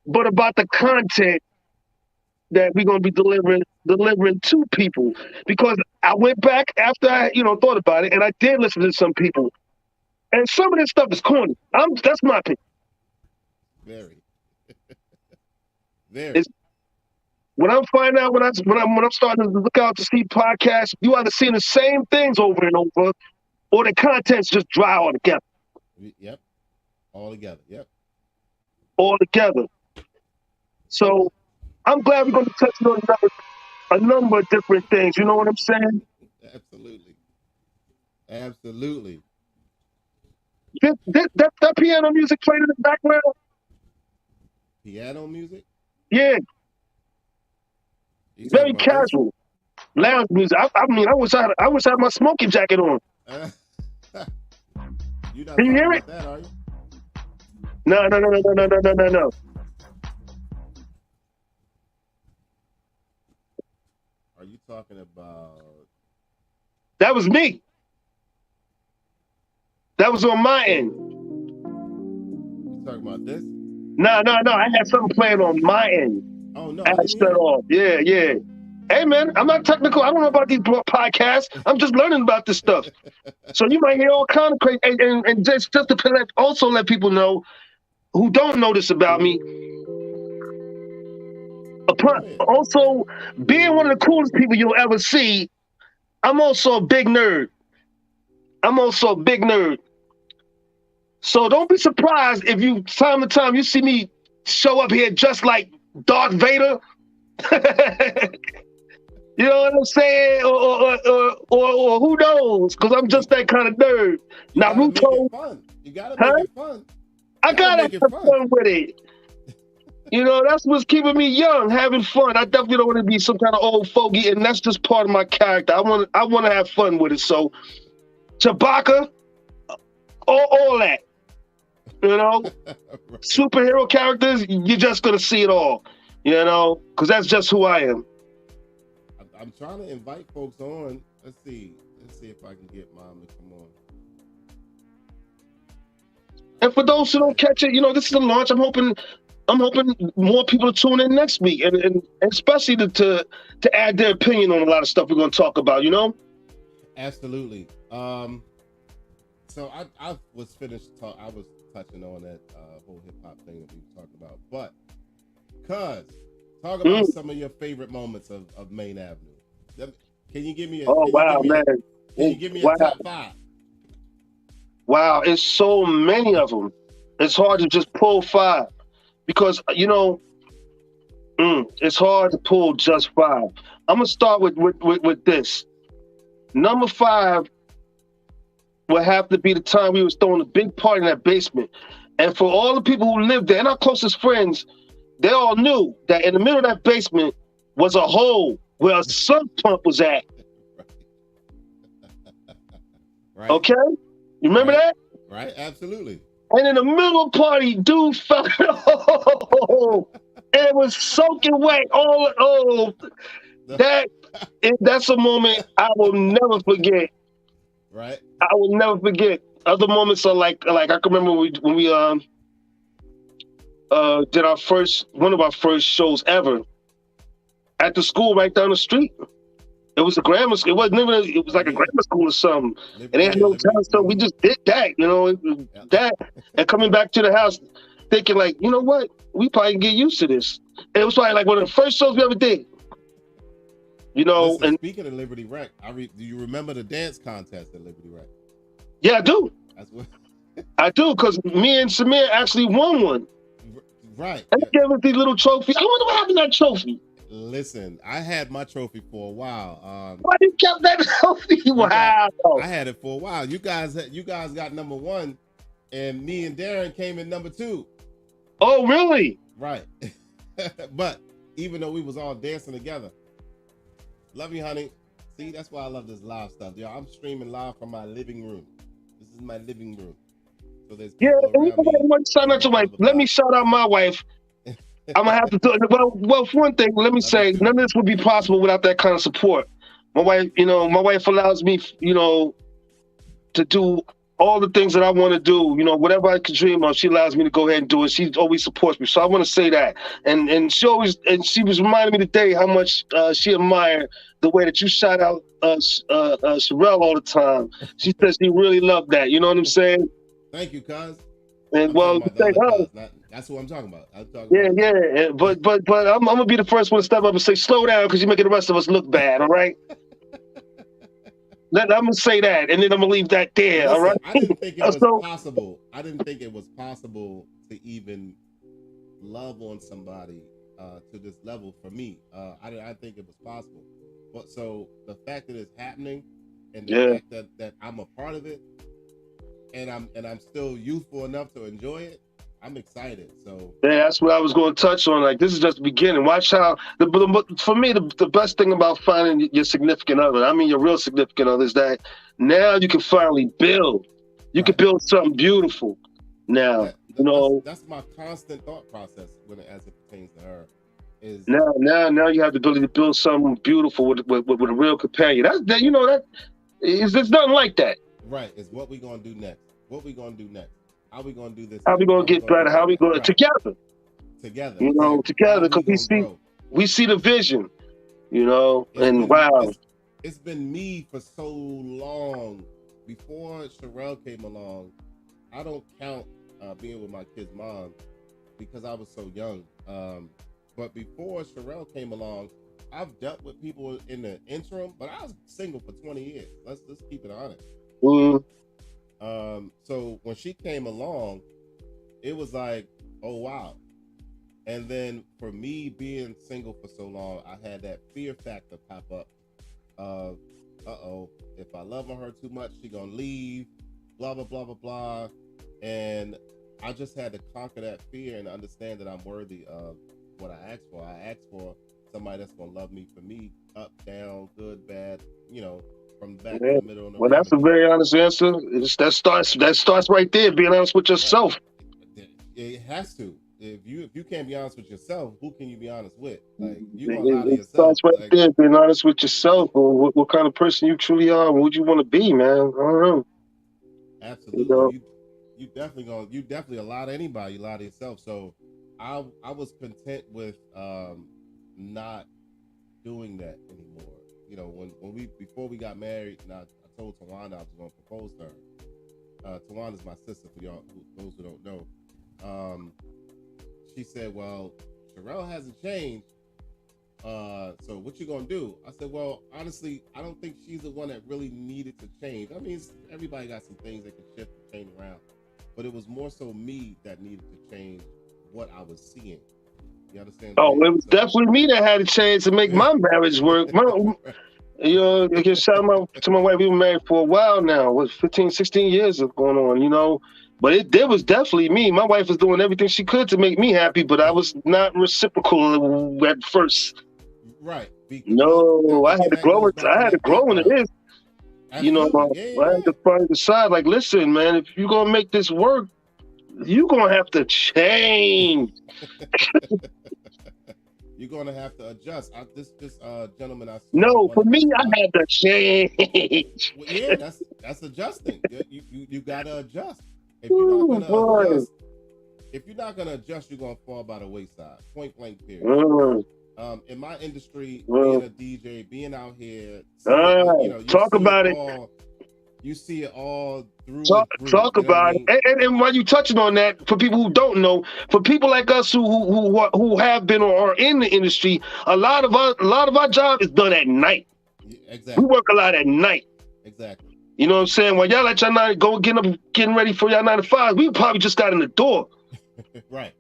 but about the content that we're going to be delivering to people. Because I went back after I, thought about it, and I did listen to some people, and some of this stuff is corny. That's my opinion. Very. Very. When I'm finding out, when I'm starting to look out to see podcasts, you either seeing the same things over and over, or the content's just dry altogether. Yep. All together. Yep. All together. So I'm glad we're going to touch on a number of different things. You know what I'm saying? Absolutely. That piano music playing in the background. Piano music? Yeah. Very casual. Lounge music. I mean, I wish I had my smoking jacket on. You not Can you hear it? That, are you? No. Are you talking about? That was me. That was on my end. You talking about this? No. I had something playing on my end. Oh no! I had shut off. Yeah. Hey man, I'm not technical. I don't know about these podcasts. I'm just learning about this stuff. So you might hear all kind of crazy. And just to also let people know who don't know this about me. Also, being one of the coolest people you'll ever see, I'm also a big nerd. So don't be surprised if you time to time you see me show up here just like Darth Vader. You know what I'm saying? Or who knows? Because I'm just that kind of nerd. Naruto. You gotta make it fun. I gotta have fun with it. You know, that's what's keeping me young, having fun. I definitely don't want to be some kind of old fogey, and that's just part of my character. I want to have fun with it. So, Chewbacca, all that, you know, Right. superhero characters, you're just gonna see it all, you know, because that's just who I am. I'm trying to invite folks on. Let's see. Let's see if I can get mom to come on. And for those who don't Invite. catch it, you know, this is the launch. I'm hoping more people to tune in next week, and especially to add their opinion on a lot of stuff we're gonna talk about. You know. Absolutely. So I was finished talk. I was touching on that whole hip hop thing that we were talking about, but cuz talk about Mm. some of your favorite moments of Main Avenue. Can you give me a Oh wow, man. can you give me a Wow, top five? wow. It's so many of them. It's hard to just pull five because you know it's hard to pull just five. I'm gonna start with this. Number five would have to be the time we was throwing a big party in that basement. And for all the people who lived there and our closest friends, they all knew that in the middle of that basement was a hole where a sump pump was at. Right, Okay? You remember right, that? right. Absolutely. And in the middle of the party, dude fell in the hole. And it was soaking wet. The- That that's a moment I will never forget. right. I will never forget. Other moments are like I can remember when we did our first one of our first shows ever at the school right down the street. It was a grammar school. It wasn't even. It was Oh like a yeah. grammar school or something. And they had Yeah. no Liberty. talent, so we just did that. You know, Yep. that and coming back to the house, thinking like, you know what, we probably can get used to this. And it was probably like one of the first shows we ever did. You know, Listen, and speaking of Liberty Rec, do you remember the dance contest at Liberty Rec? yeah, I do. That's what. I do because me and Samir actually won one. Right. And Yeah. they gave us these little trophies. I wonder what happened to that trophy. Listen, I had my trophy for a while. Why you kept that trophy? You got, Wow. I had it for a while. You guys got number one, and me and Darren came in number two. Oh, really? Right. But even though we was all dancing together, love you, honey. See, that's why I love this live stuff, y'all. I'm streaming live from my living room. This is my living room. So there's Yeah, people and you around know me. what? Shout out Blah to blah wife. blah Let blah. me shout out my wife. I'm gonna have to do it. Well, for one thing, let me Love you say too. none of this would be possible without that kind of support. My wife allows me, to do all the things that I want to do. You know, whatever I can dream of, she allows me to go ahead and do it. She always supports me, so I want to say that. And she was reminding me today how much she admired the way that you shout out Sherelle all the time. She says she really loved that. You know what I'm saying? Thank you, cuz. And I'm talking well, about the thank other her. cuz. Not that's who I'm talking about. I'm talking Yeah, about. yeah, but I'm gonna be the first one to step up and say, slow down, because you're making the rest of us look bad. All right, I'm gonna say that, and then I'm gonna leave that there. All Listen, right. I didn't think it was So possible. I didn't think it was possible to even love on somebody to this level for me. I think it was possible. But so the fact that it's happening and the yeah, fact that I'm a part of it and I'm still youthful enough to enjoy it, I'm excited. So yeah, that's what I was going to touch on. Like, this is just the beginning. Watch how for me the best thing about finding your significant other, I mean your real significant other, is that now you can finally build. You can right. build something beautiful. Now, That's my constant thought process when as it pertains to her is now you have the ability to build something beautiful with a real companion. There's nothing like that. right, is what we gonna do next. What we gonna do next. How we gonna do this How we next? gonna How we get gonna do better? How that we next? going Right. together? Together, exactly. Together How because we gonna grow? we see the vision. It's And been wow, it's been me for so long. Before Sherelle came along, I don't count being with my kid's mom because I was so young. But before Sherelle came along, I've dealt with people in the interim, but I was single for 20 years. Let's keep it honest. mm, So when she came along, it was like, oh wow. And then for me being single for so long, I had that fear factor pop up of, if I love her too much, she gonna leave, blah blah blah blah blah. And I just had to conquer that fear and understand that I'm worthy of what I asked for. I asked for somebody that's gonna love me for me, up, down, good, bad, you know, from the back to Yeah. the middle and Well, around that's a again. very honest answer. That starts right there. Being honest with Right. yourself. It has to. If you can't be honest with yourself, who can you be honest with? Like you gonna lie to It yourself. starts right Like there. Being honest with yourself, or what kind of person you truly are, and what you want to be, man. I don't know. You absolutely. know. You definitely lie to anybody, you lie to yourself. So I was content with not doing that anymore. You know, when we before we got married, and I told Tawana I was gonna propose to her. Tawana is my sister for y'all those who don't know. Um she said, well, Sherelle hasn't changed. So what you gonna do? I said, well, honestly, I don't think she's the one that really needed to change. I mean, everybody got some things that can shift and change around, but it was more so me that needed to change what I was seeing. You understand what I'm Oh, saying? it was So, definitely me that had a chance to make my marriage work. I can shout out to my wife. We've been married for a while now. What, 15, 16 years of going on, But there was definitely me. My wife was doing everything she could to make me happy, but I was not reciprocal at first. right. Well, No, I had again, to that grow goes it. back I to had to that grow into background. this. Absolutely. Yeah, I had yeah, to finally decide, like, listen, man, if you're gonna make this work, you're gonna have to change. yeah. You're gonna have to adjust. This gentleman I saw at No, one for of my me, I spots. had to change. Well, yeah, that's adjusting. You gotta adjust. If you're not Ooh, gonna boy. adjust, you're gonna fall by the wayside. Point blank. Period. Mm, In my industry, being mm. a DJ, being out here, seeing you Talk see it about it. all. You see it all through Talk, and through. talk You know what I about it. mean? And while you touching on that, for people who don't know, for people like us who have been or are in the industry, a lot of our job is done at night. Yeah, We exactly. work a lot at night. Exactly. You know what I'm saying? While y'all let y'all nine go getting ready for y'all 9 to 5, we probably just got in the door. Right.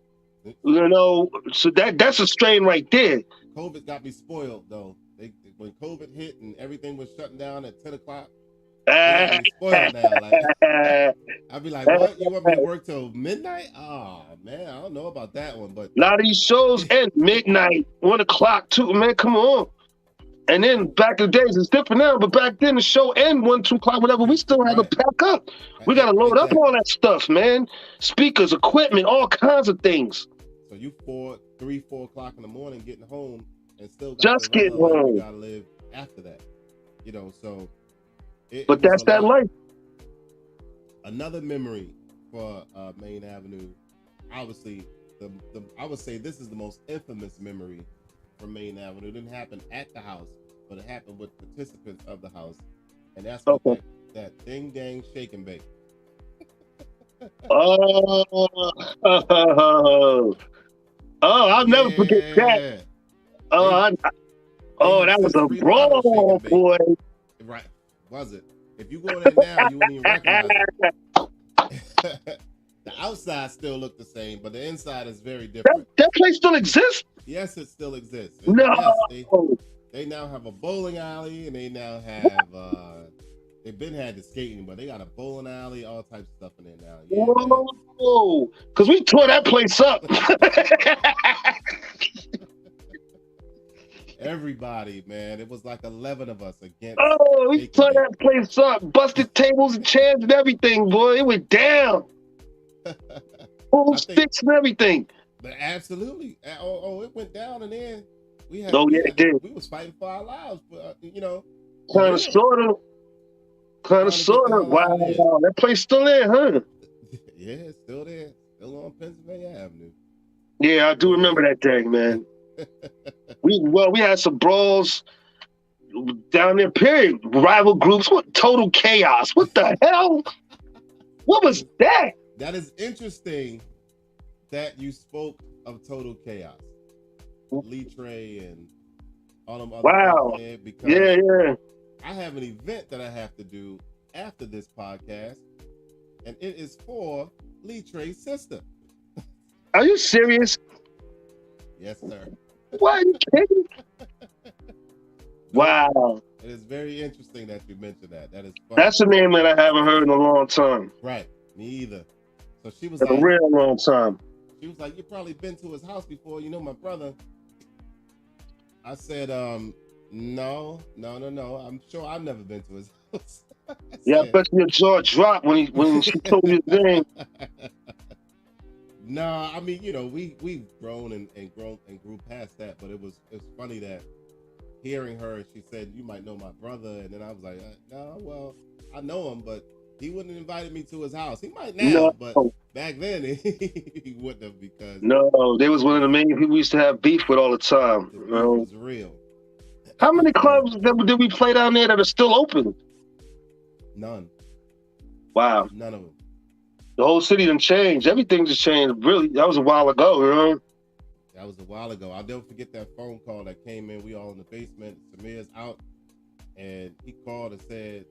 So that's a strain right there. COVID got me spoiled though. When COVID hit and everything was shutting down at 10 o'clock, they got A me spoiled now. Like I'd be like, "What? You want me to work till midnight? Oh man, I don't know about that one." But lot of these shows end midnight, 1 o'clock, 2. Man, come on. And then back in the days, it's different now, but back then the show end 1, 2 o'clock, whatever. We still had to right, pack up. We got to load up all exactly. that stuff, man. Speakers, equipment, all kinds of things. So you 4 o'clock in the morning getting home and still got the Just getting regular life you home. gotta live after that. So it But was a that's that lot. life. Another memory for Main Avenue. Obviously, I would say this is the most infamous memory for Main Avenue. It didn't happen at the house, but it happened with participants of the house, and that's with Okay. that ding dang shake and bake. Oh, oh, I'll never forget that. Yeah, Oh, they I, they oh, have that was since a remodeled shake brawl, and bake. boy. Right? Was it? If you go there now, you wouldn't even recognize it. The outside still look the same, but the inside is very that, different. that place still exists? Yes, it still exists. No. Yes, they now have a bowling alley, and they now have they've been had the skating, but they got a bowling alley, all types of stuff in there now. Yeah, man. Whoa. Because we tore that place up. Everybody, man. It was like 11 of us against Oh, we shake and tore bake. that place up. Busted tables and chairs and everything, boy. It went down. Full I think, sticks and everything. but absolutely. It went down, and then Oh, yeah, it did. we was fighting for our lives, for Kind of, real, sort of. Kind of, trying to get the sort of. hell out of there. Wow. That place still there, huh? Yeah, it's still there, still on Pennsylvania Avenue. Yeah, I do Still remember there. that day, man. We had some brawls down there, period. Rival groups. What total chaos. What the hell? What was that? That is interesting that you spoke of total chaos, Lee Trey and all them other folks Wow. in there, because Yeah. I have an event that I have to do after this podcast, and it is for Lee Trey's sister. Are you serious? Yes, sir. What? Are you kidding? Wow. It is very interesting that you mentioned that. That is funny. That's a name that I haven't heard in a long time. Right. Me either. So she was In a like, real long time. you probably been to his house before. You know my brother. I said, no. I'm sure I've never been to his house. I Yeah, I said, bet your jaw dropped when she told you his name. No, I mean, we've grown and grown and grew past that, but it's funny that hearing her, she said, "You might know my brother," and then I was like, "No, well, I know him, but he wouldn't have invited me to his house. He might No, now, but back then he wouldn't have because no, they was one of the main people we used to have beef with all the time. the You beef know? was real." How many So clubs did we play down there that are still open? none Wow. of them. The whole city done changed. Everything just changed. Really, that was a while ago, you know? That was a while ago. I'll never forget that phone call that came in. We all in the basement. Samir's out, and he called and said,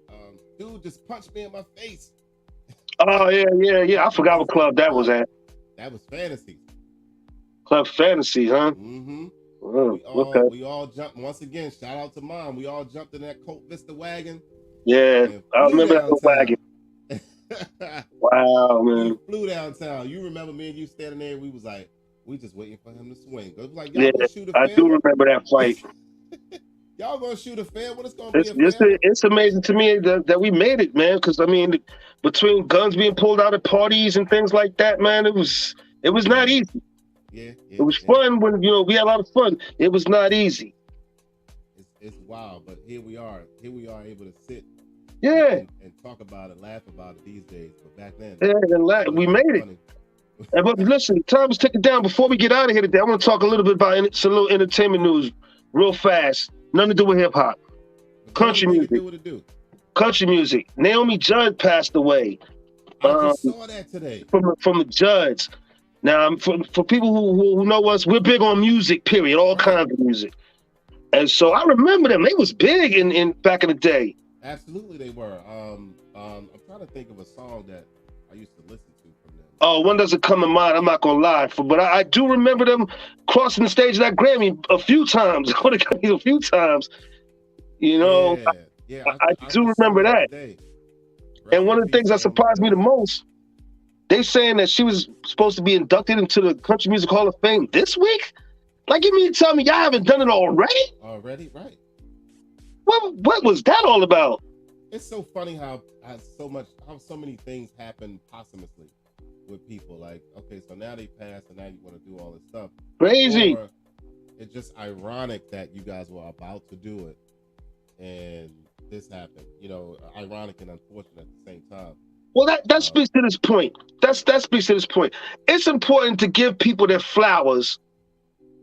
"Dude, just punched me in my face." Oh, yeah. I forgot what club that was at. That was Fantasy. Club Fantasy, huh? Mm-hmm. Oh, okay. We all jumped once again. Shout out to Mom. We all jumped in that Colt Vista wagon Yeah, and I flew remember that little wagon. downtown. Wow, We man. flew downtown. You remember me and you standing there? We was like, we just waiting for him to swing. It was like, Yeah, y'all gonna shoot a I fair do one? remember that fight. Y'all gonna shoot a fair one? It's gonna be It's a fair one? it's amazing to me that we made it, man. Because I mean, between guns being pulled out at parties and things like that, man, it was not easy. Yeah. It was fun when we had a lot of fun. It was not easy. It's wild, but here we are. Here we are able to sit and talk about it, laugh about it these days. But back then, we made it. But listen, time is ticking down. Before we get out of here today, I want to talk a little bit about some little entertainment news, real fast. Nothing to do with hip hop. Country music. Country music. Naomi Judd passed away. I just saw that today. From the Judds. Now, for people who know us, we're big on music. Period. All kinds of music. And so I remember them. They was big in back in the day. Absolutely, they were. I'm trying to think of a song that I used to listen to from them. Oh, one doesn't come to mind. I'm not gonna lie, but I do remember them crossing the stage of that Grammy a few times. A few times. You know, I do remember that. And one of the things that surprised me the most, they saying that she was supposed to be inducted into the Country Music Hall of Fame this week. Like, you mean to tell me y'all haven't done it already? Already, right? What was that all about? It's so funny how so many things happen posthumously with people. Like, okay, so now they passed, and now you want to do all this stuff. Crazy. Or it's just ironic that you guys were about to do it, and this happened. Ironic and unfortunate at the same time. Well, that speaks to this point. That speaks to this point. It's important to give people their flowers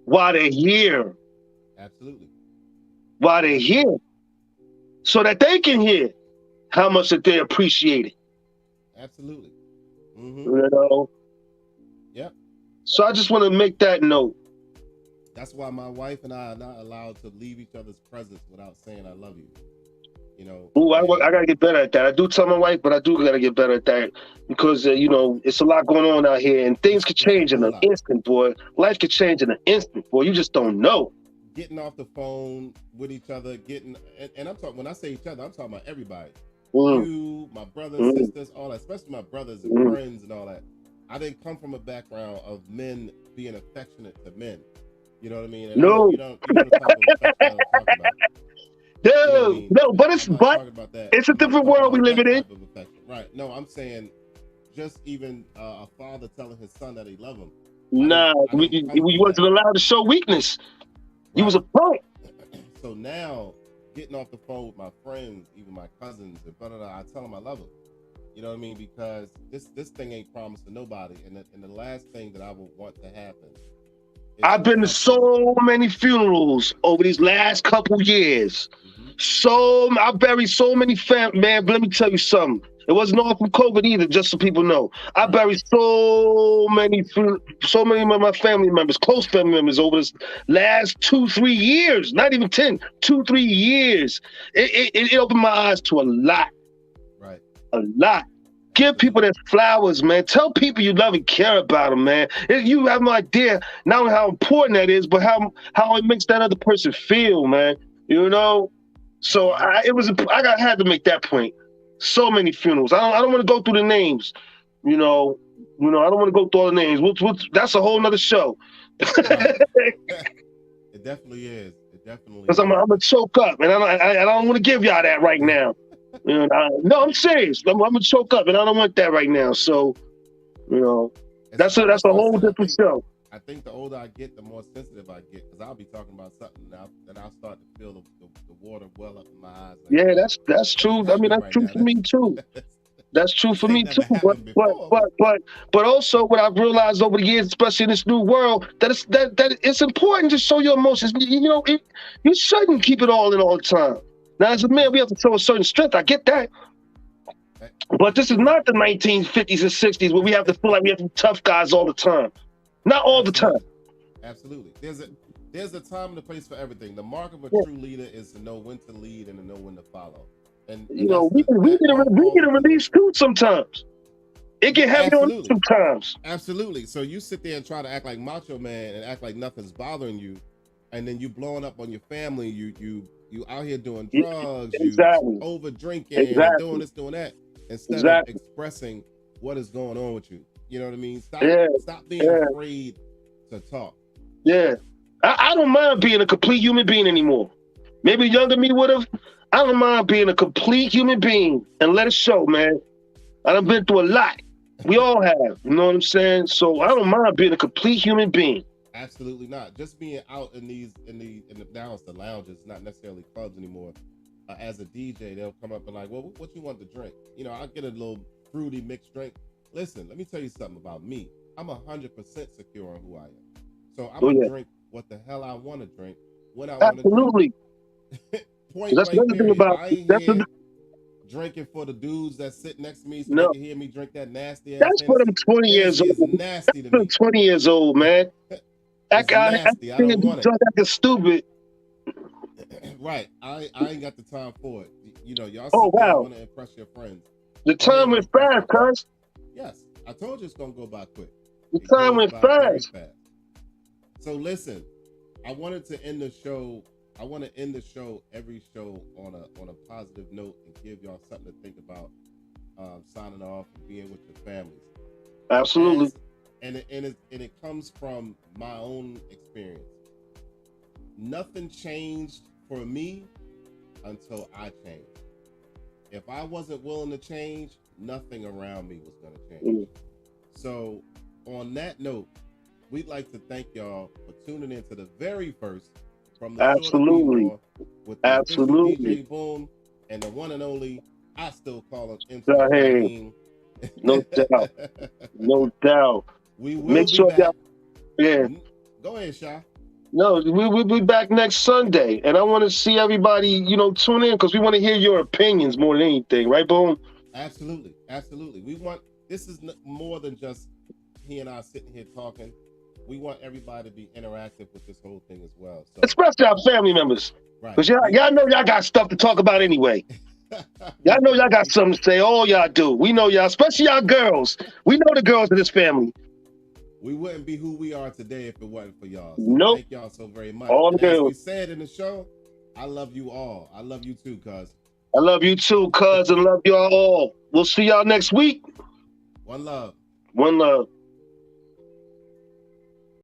while they're here. Absolutely. While they're here. So that they can hear how much that they appreciate it. Absolutely. Mm-hmm. You know? Yep. So I just want to make that note. That's why my wife and I are not allowed to leave each other's presence without saying I love you. Ooh, I gotta get better at that. I do tell my wife, but I do gotta get better at that because it's a lot going on out here, and things could change in an instant, boy. Life could change in an instant, boy. You just don't know. Getting off the phone with each other, and I'm talking, when I say each other, I'm talking about everybody. You, my brothers, sisters, all that, especially my brothers and friends and all that. I didn't come from a background of men being affectionate to men. You know what I mean? And no. You know the type of affection I'm talking about. No, but it's a different world we live in. Right. No, I'm saying just even a father telling his son that he loves him. Nah, we wasn't allowed to show weakness. Right. You was a punk. So now, getting off the phone with my friends, even my cousins, and I tell them I love them. You know what I mean? Because this thing ain't promised to nobody. And the last thing that I would want to happen. I've been to so many funerals over these last couple years. I buried so many man. Let me tell you something. It wasn't all from COVID either, just so people know. I buried so many of my family members, close family members over this last 2-3 years, not even 10, 2-3 years. It opened my eyes to a lot. Right. A lot. Give people their flowers, man. Tell people you love and care about them, man. You have no idea not only how important that is, but how it makes that other person feel, man. You know? So I had to make that point. So many funerals. I don't want to go through the names, You know, I don't want to go through all the names. That's a whole nother show. Right. It definitely is. It definitely Because I'm is. gonna choke up, and I don't want to give y'all that right now. You know, no, I'm serious. I'm gonna choke up, and I don't want that right now. So, you know, that's That's a why I whole said different show. I think the older I get, the more sensitive I get, because I'll be talking about something now, and I'll start to feel the water well up in my eyes. Like, Yeah, yo, that's what is true. I mean, happening that's right true now? for me too. That's true This for ain't me too. never happened before. But also what I've realized over the years, especially in this new world, that it's important to show your emotions. You know, you shouldn't keep it all in all the time. Now, as a man, we have to show a certain strength. I get that. But this is Absolutely. not the 1950s and 60s where we have to feel like we have to be tough guys all the time. Not all the time. Absolutely. Absolutely. There's a time and a place for everything. The mark of a Yeah. true leader is to know when to lead and to know when to follow. And You know, that's that all we falls need a within the release too sometimes. It get heavy on us absolutely. sometimes. Absolutely. So you sit there and try to act like Macho Man and act like nothing's bothering you, and then you blowing up on your family. You out here doing Yeah, drugs. You exactly. over drinking and doing Exactly. this, doing that, instead of Exactly. expressing what is going on with you. You know what I mean? Yeah. Stop being Yeah. afraid to talk. Yeah. I don't mind being a complete human being anymore. Maybe younger me would have. I don't mind being a complete human being and let it show, man. I done been through a lot. We all have. You know what I'm saying? So I don't mind being a complete human being. Absolutely not. Just being out in the now it's the lounges, not necessarily clubs anymore. As a DJ, they'll come up and like, well, what you want to drink? You know, I get a little fruity mixed drink. Listen, let me tell you something about me. I'm 100% secure on who I am. So I'm Oh gonna yeah. drink what the hell I want to drink when I want to drink Absolutely. it. Point That's blank. another thing Period. about I ain't that's here drinking for the dudes that sit next to me so they no. can hear me drink that nasty ass That's for them Hennessy. 20 years Hennessy is old. nasty to For them me. 20 years old, man. It's I nasty. I can't don't be want it. drunk acting stupid. Right. I ain't got the time for it. You know, y'all Oh sit there and wow. want to impress your friends. The Go ahead time and went impress fast, your friends. cuz. Yes, I told you it's gonna go by quick. The It time goes went by very fast. fast. So listen, I wanted to end the show. I want to end the show, every show, on a positive note and give y'all something to think about. Signing off and being with your families. Absolutely. As and it comes from my own experience. Nothing changed for me until I changed. If I wasn't willing to change, nothing around me was going to change. Mm. So, on that note, we'd like to thank y'all for tuning in to the very first from the Short of Absolutely. Bmore with the official Absolutely. DJ Boom and the one and only, I still call him MC Hey, Shaheem. no doubt. No doubt. We will Make be sure back. y'all, yeah. Go ahead, Shah. No, we'll be back next Sunday. And I want to see everybody, you know, tune in because we want to hear your opinions more than anything, right, Boom? Absolutely, absolutely. We want this is more than just he and I sitting here talking. We want everybody to be interactive with this whole thing as well. So, Especially our family members. right, Because y'all know y'all got stuff to talk about anyway. Y'all know y'all got something to say. All y'all do. We know y'all, especially y'all girls. We know the girls in this family. we wouldn't be who we are today if it wasn't for y'all. So Nope. thank y'all so very much. All the And as we girls. said in the show, I love you all. I love you too, cuz. I love you too, cuz, and love y'all all. We'll see y'all next week. One love. One love.